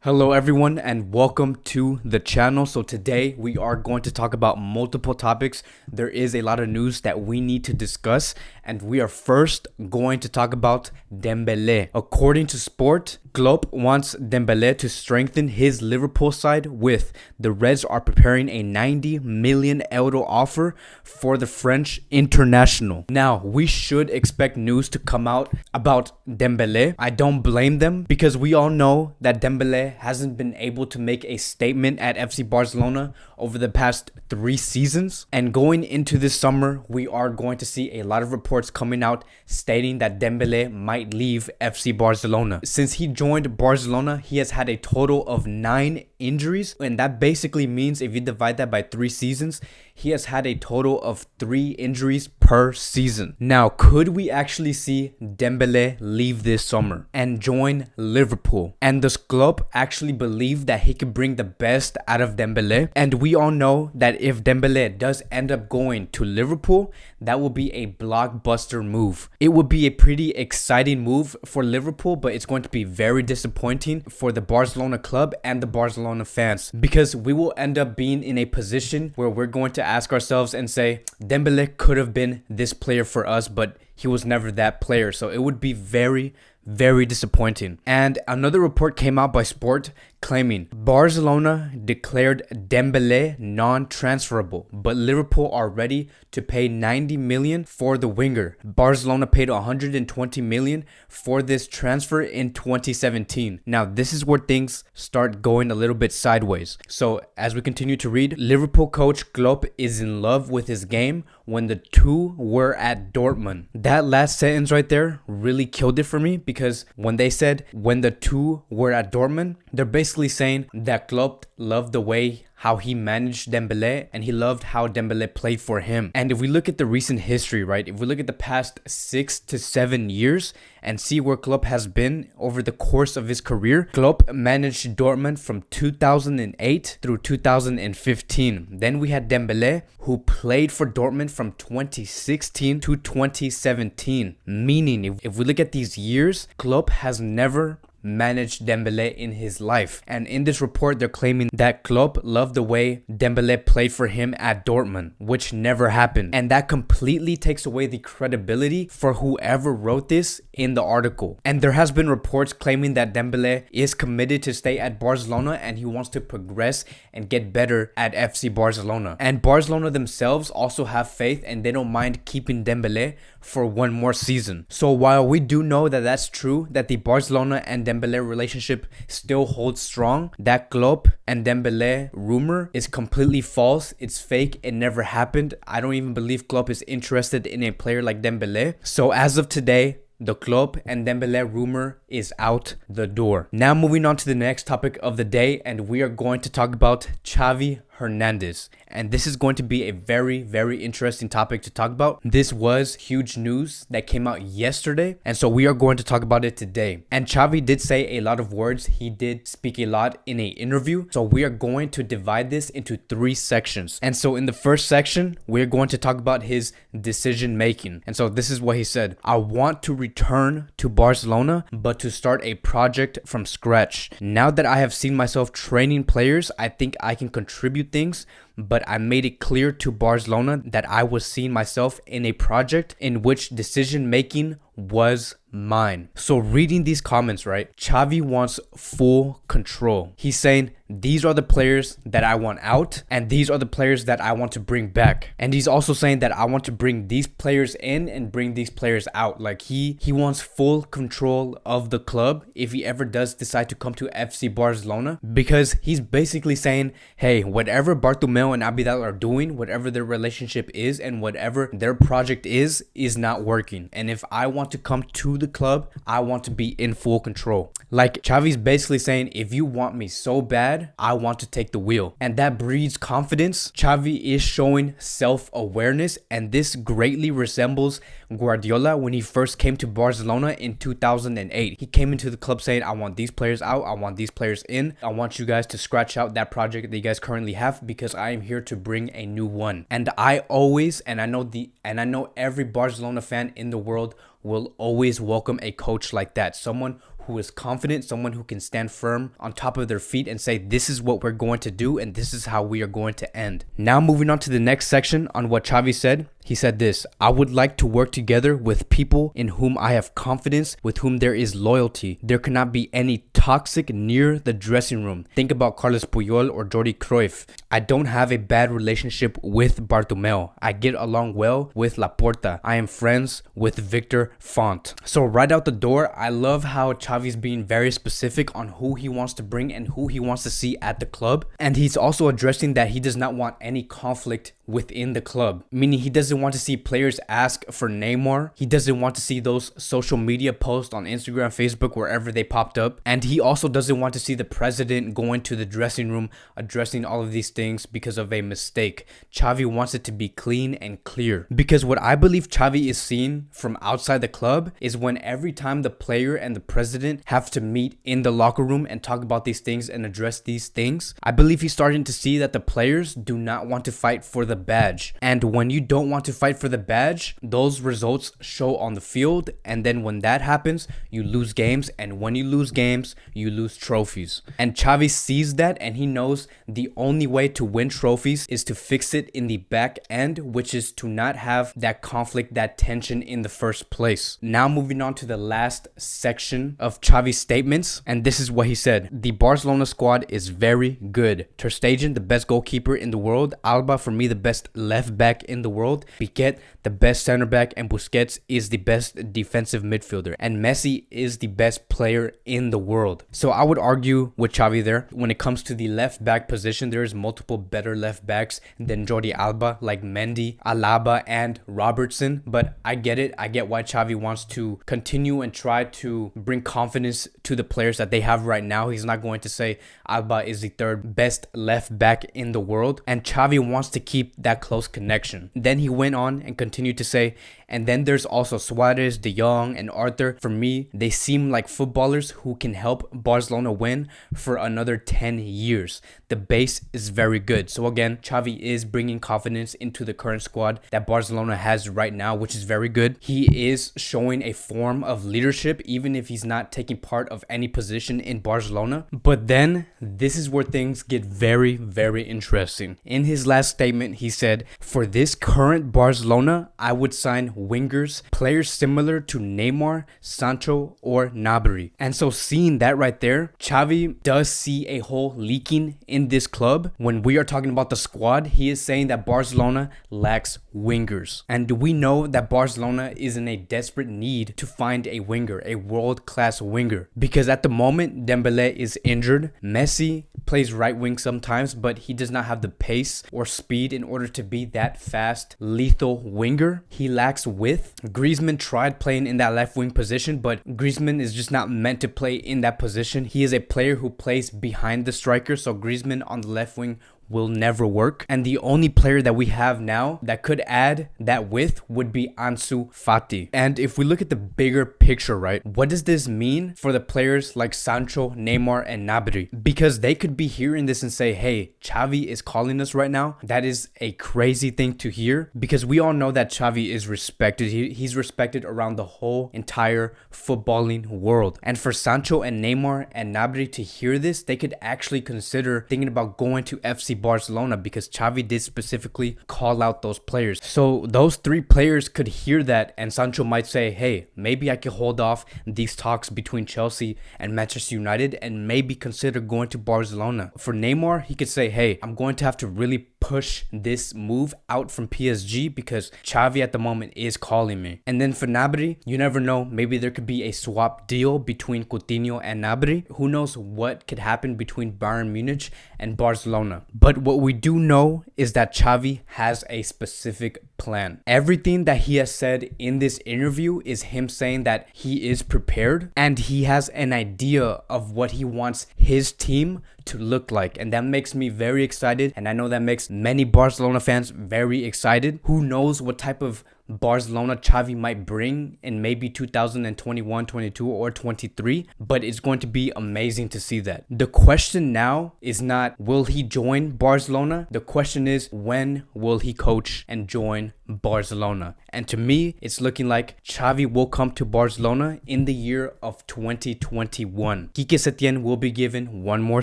Hello everyone and welcome to the channel. So today we are going to talk about multiple topics. There is a lot of news that we need to discuss, and we are first going to talk about Dembele. According to Sport, Klopp wants Dembele to strengthen his Liverpool side with the Reds are preparing a 90 million euro offer for the French international. Now, we should expect news to come out about Dembele. I don't blame them because we all know that Dembele hasn't been able to make a statement at FC Barcelona over the past 3 seasons. And going into this summer, we are going to see a lot of reports coming out stating that Dembele might leave FC Barcelona. Since he joined Barcelona, he has had a total of 9 injuries, and that basically means if you divide that by 3 seasons, he has had a total of 3 injuries per season. Now, could we actually see Dembele leave this summer and join Liverpool? And does Klopp actually believe that he could bring the best out of Dembele? And we all know that if Dembele does end up going to Liverpool, that will be a blockbuster move. It would be a pretty exciting move for Liverpool, but it's going to be very disappointing for the Barcelona club and the Barcelona fans, because we will end up being in a position where we're going to ask ourselves and say, Dembele could have been this player for us, but he was never that player. So it would be very disappointing. And another report came out by Sport claiming Barcelona declared Dembele non-transferable, but Liverpool are ready to pay 90 million for the winger. Barcelona paid 120 million for this transfer in 2017. Now, this is where things start going a little bit sideways. So as we continue to read, Liverpool coach Klopp is in love with his game when the two were at Dortmund. That last sentence right there really killed it for me, because when they said when the two were at Dortmund, they're basically saying that Klopp loved the way how he managed Dembele, and he loved how Dembele played for him. And if we look at the recent history, right, if we look at the past 6 to 7 years and see where Klopp has been over the course of his career, Klopp managed Dortmund from 2008 through 2015. Then we had Dembele, who played for Dortmund from 2016 to 2017. Meaning, if we look at these years, Klopp has never managed Dembele in his life. And in this report, they're claiming that Klopp loved the way Dembele played for him at Dortmund, which never happened. And that completely takes away the credibility for whoever wrote this in the article. And there has been reports claiming that Dembele is committed to stay at Barcelona and he wants to progress and get better at FC Barcelona. And Barcelona themselves also have faith and they don't mind keeping Dembele for 1 more season. So while we do know that that's true, that the Barcelona and Dembele relationship still holds strong, that Klopp and Dembele rumor is completely false. It's fake. It never happened. I don't even believe Klopp is interested in a player like Dembele. So as of today, the Klopp and Dembele rumor is out the door. Now moving on to the next topic of the day, and we are going to talk about Xavi Hernandez. And this is going to be a very interesting topic to talk about. This was huge news that came out yesterday, and so we are going to talk about it today. And Xavi did say a lot of words. He did speak a lot in an interview. So we are going to divide this into 3 sections. And so in the first section, we're going to talk about his decision making. And so this is what he said: I want to return to Barcelona, but to start a project from scratch. Now that I have seen myself training players, I think I can contribute things, but I made it clear to Barcelona that I was seeing myself in a project in which decision making was mine. So reading these comments, right, Xavi wants full control. He's saying these are the players that I want out and these are the players that I want to bring back. And he's also saying that I want to bring these players in and bring these players out. Like he wants full control of the club if he ever does decide to come to FC Barcelona, because he's basically saying, hey, whatever Bartomeu and Abidal are doing, whatever their relationship is and whatever their project is not working. And if I want to come to the club, I want to be in full control. Like Xavi's basically saying, if you want me so bad, I want to take the wheel. And that breeds confidence. Xavi is showing self-awareness, and this greatly resembles Guardiola when he first came to Barcelona in 2008. He came into the club saying, I want these players out, I want these players in, I want you guys to scratch out that project that you guys currently have, because I am here to bring a new one. And I always, and I know every Barcelona fan in the world will always welcome a coach like that, someone who is confident, someone who can stand firm on top of their feet and say, this is what we're going to do and this is how we are going to end. Now moving on to the next section on what Xavi said. He said this: I would like to work together with people in whom I have confidence, with whom there is loyalty. There cannot be any toxic near the dressing room. Think about Carlos Puyol or Jordi Cruyff. I don't have a bad relationship with Bartomeu. I get along well with Laporta. I am friends with Victor Font. So right out the door, I love how Xavi's being very specific on who he wants to bring and who he wants to see at the club. And he's also addressing that he does not want any conflict within the club, meaning he doesn't want to see players ask for Neymar. He doesn't want to see those social media posts on Instagram, Facebook, wherever they popped up. And he also doesn't want to see the president go into the dressing room addressing all of these things because of a mistake. Xavi wants it to be clean and clear, because what I believe Xavi is seeing from outside the club is when every time the player and the president have to meet in the locker room and talk about these things and address these things, I believe he's starting to see that the players do not want to fight for the badge. And when you don't want to fight for the badge, those results show on the field, and then when that happens, you lose games, and when you lose games, you lose trophies. And Xavi sees that, and he knows the only way to win trophies is to fix it in the back end, which is to not have that conflict, that tension in the first place. Now moving on to the last section of Xavi's statements, and this is what he said: the Barcelona squad is very good. Ter Stegen, the best goalkeeper in the world. Alba, for me, the best left back in the world. Piqué, the best center back, and Busquets is the best defensive midfielder, and Messi is the best player in the world. So I would argue with Xavi there. When it comes to the left back position, there's multiple better left backs than Jordi Alba, like Mendy, Alaba, and Robertson. But I get it. I get why Xavi wants to continue and try to bring confidence to the players that they have right now. He's not going to say Alba is the third best left back in the world, and Xavi wants to keep that close connection. Then he went on and continued to say, and then there's also Suarez, De Jong, and Arthur. For me, they seem like footballers who can help Barcelona win for another 10 years. The base is very good. So again, Xavi is bringing confidence into the current squad that Barcelona has right now, which is very good. He is showing a form of leadership, even if he's not taking part of any position in Barcelona. But then this is where things get very, very interesting. In his last statement, he said, for this current Barcelona, I would sign wingers, players similar to Neymar, Sancho, or Gnabry. And so seeing that right there, Xavi does see a hole leaking in this club. When we are talking about the squad, he is saying that Barcelona lacks wingers. And we know that Barcelona is in a desperate need to find a winger, a world-class winger. Because at the moment, Dembele is injured. Messi plays right wing sometimes, but he does not have the pace or speed in order to be that fast, lethal winger. He lacks width. Griezmann tried playing in that left wing position, but Griezmann is just not meant to play in that position. He is a player who plays behind the striker, so Griezmann on the left wing will never work. And the only player that we have now that could add that width would be Ansu Fati. And if we look at the bigger picture, right, what does this mean for the players like Sancho, Neymar, and Gnabry? Because they could be hearing this and say, hey, Xavi is calling us right now. That is a crazy thing to hear, because we all know that Xavi is respected. He's respected around the whole entire footballing world. And for Sancho and Neymar and Gnabry to hear this, they could actually consider thinking about going to FC Barcelona, because Xavi did specifically call out those players. So those three players could hear that, and Sancho might say, hey, maybe I can hold off these talks between Chelsea and Manchester United and maybe consider going to Barcelona. For Neymar, he could say, hey, I'm going to have to really push this move out from PSG because Xavi at the moment is calling me. And then for Gnabry, you never know, maybe there could be a swap deal between Coutinho and Gnabry. Who knows what could happen between Bayern Munich and Barcelona. But what we do know is that Xavi has a specific plan. Everything that he has said in this interview is him saying that he is prepared and he has an idea of what he wants his team to look like, and that makes me very excited, and I know that makes many Barcelona fans very excited. Who knows what type of Barcelona Xavi might bring in maybe 2021, 22, or 23, but it's going to be amazing to see that. The question now is not will he join Barcelona? The question is when will he coach and join join Barcelona. And to me, it's looking like Xavi will come to Barcelona in the year of 2021. Quique Setién will be given one more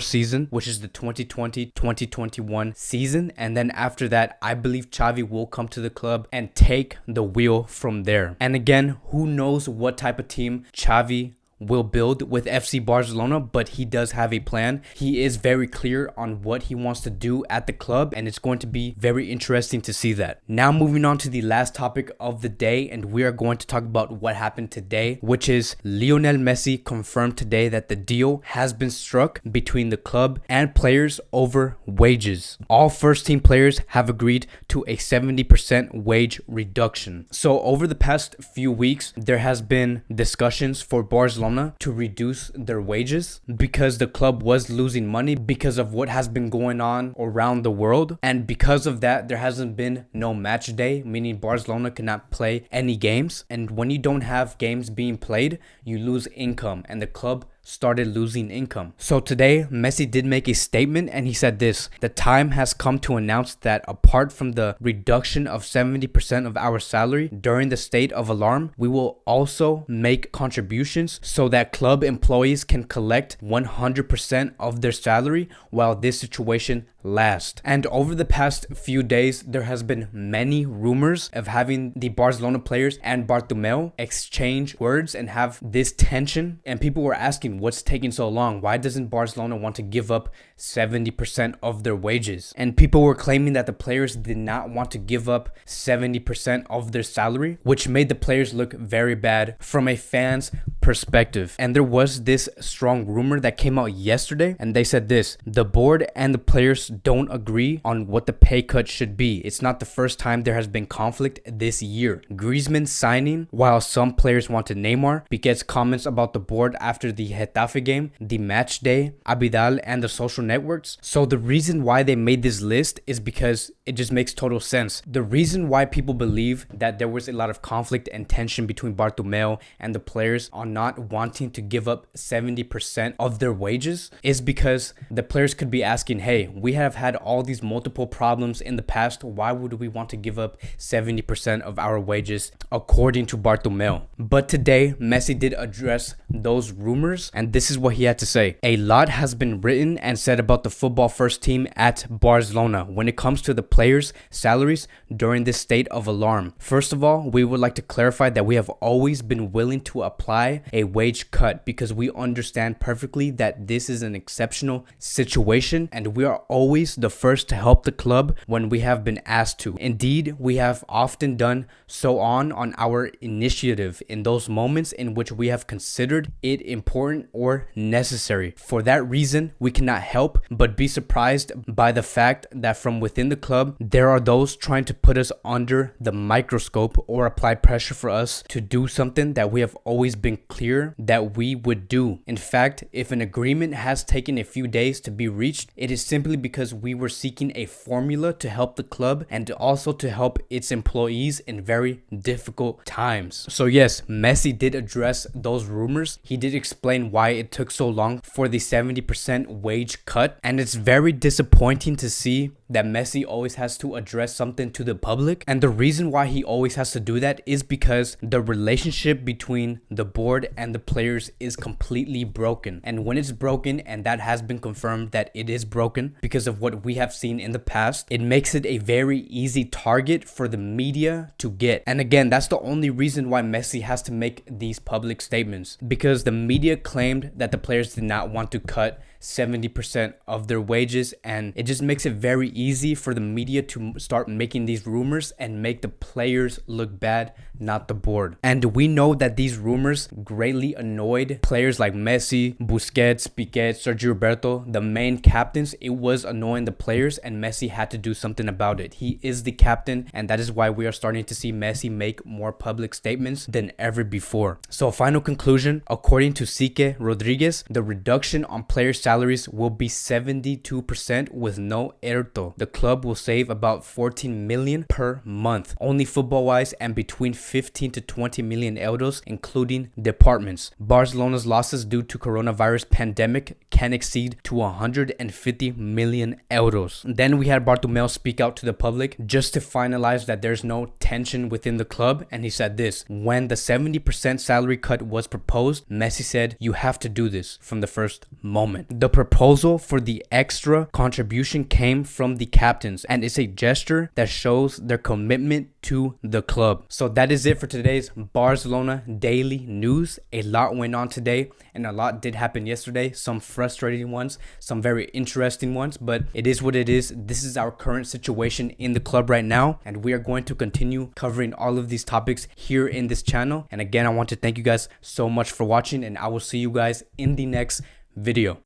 season, which is the 2020-2021 season. And then after that, I believe Xavi will come to the club and take the wheel from there. And again, who knows what type of team Xavi will build with FC Barcelona, but he does have a plan. He is very clear on what he wants to do at the club, and it's going to be very interesting to see that. Now moving on to the last topic of the day, and we are going to talk about what happened today, which is Lionel Messi confirmed today that the deal has been struck between the club and players over wages. All first team players have agreed to a 70% wage reduction. So over the past few weeks, there has been discussions for Barcelona to reduce their wages because the club was losing money because of what has been going on around the world, and because of that there hasn't been no match day, meaning Barcelona cannot play any games, and when you don't have games being played, you lose income, and the club started losing income. So today, Messi did make a statement, and he said this: the time has come to announce that apart from the reduction of 70% of our salary during the state of alarm, we will also make contributions so that club employees can collect 100% of their salary while this situation lasts. And over the past few days, there has been many rumors of having the Barcelona players and Bartomeu exchange words and have this tension, and people were asking, what's taking so long? Why doesn't Barcelona want to give up 70% of their wages? And people were claiming that the players did not want to give up 70% of their salary, which made the players look very bad from a fan's perspective. And there was this strong rumor that came out yesterday, and they said this: the board and the players don't agree on what the pay cut should be. It's not the first time there has been conflict this year. Griezmann signing, while some players wanted Neymar, Piqué's comments about the board after the Getafe game, the match day, Abidal, and the social networks. So the reason why they made this list is because it just makes total sense. The reason why people believe that there was a lot of conflict and tension between Bartomeu and the players on not wanting to give up 70% of their wages is because the players could be asking, hey, we have had all these multiple problems in the past. Why would we want to give up 70% of our wages, according to Bartomeu? But today, Messi did address those rumors, and this is what he had to say: a lot has been written and said about the football first team at Barcelona when it comes to the players' salaries during this state of alarm. First of all, we would like to clarify that we have always been willing to apply a wage cut because we understand perfectly that this is an exceptional situation, and we are always the first to help the club when we have been asked to. Indeed, we have often done so on our initiative in those moments in which we have considered it important or necessary. For that reason, we cannot help but be surprised by the fact that from within the club, there are those trying to put us under the microscope or apply pressure for us to do something that we have always been clear that we would do. In fact, if an agreement has taken a few days to be reached, it is simply because we were seeking a formula to help the club and also to help its employees in very difficult times. So yes, Messi did address those rumors. He did explain why it took so long for the 70% wage cut, and it's very disappointing to see that Messi always has to address something to the public. And the reason why he always has to do that is because the relationship between the board and the players is completely broken. And when it's broken, and that has been confirmed that it is broken because of what we have seen in the past, it makes it a very easy target for the media to get. And again, that's the only reason why Messi has to make these public statements, because the media claimed that the players did not want to cut 70% of their wages, and it just makes it very easy for the media to start making these rumors and make the players look bad, not the board. And we know that these rumors greatly annoyed players like Messi, Busquets, Piqué, Sergio Roberto, the main captains. It was annoying the players, and Messi had to do something about it. He is the captain, and that is why we are starting to see Messi make more public statements than ever before. So final conclusion, according to Sique Rodriguez, the reduction on players' salaries will be 72% with no ERTO. The club will save about 14 million per month, only football-wise, and between 15 to 20 million euros, including departments. Barcelona's losses due to coronavirus pandemic can exceed to 150 million euros. Then we had Bartomeu speak out to the public just to finalize that there's no tension within the club, and he said this: when the 70% salary cut was proposed, Messi said, "You have to do this," from the first moment. The proposal for the extra contribution came from the captains, and it's a gesture that shows their commitment to the club. So that is it for today's Barcelona daily news. A lot went on today, and a lot did happen yesterday. Some frustrating ones, some very interesting ones, but it is what it is. This is our current situation in the club right now, and we are going to continue covering all of these topics here in this channel. And again, I want to thank you guys so much for watching, and I will see you guys in the next video.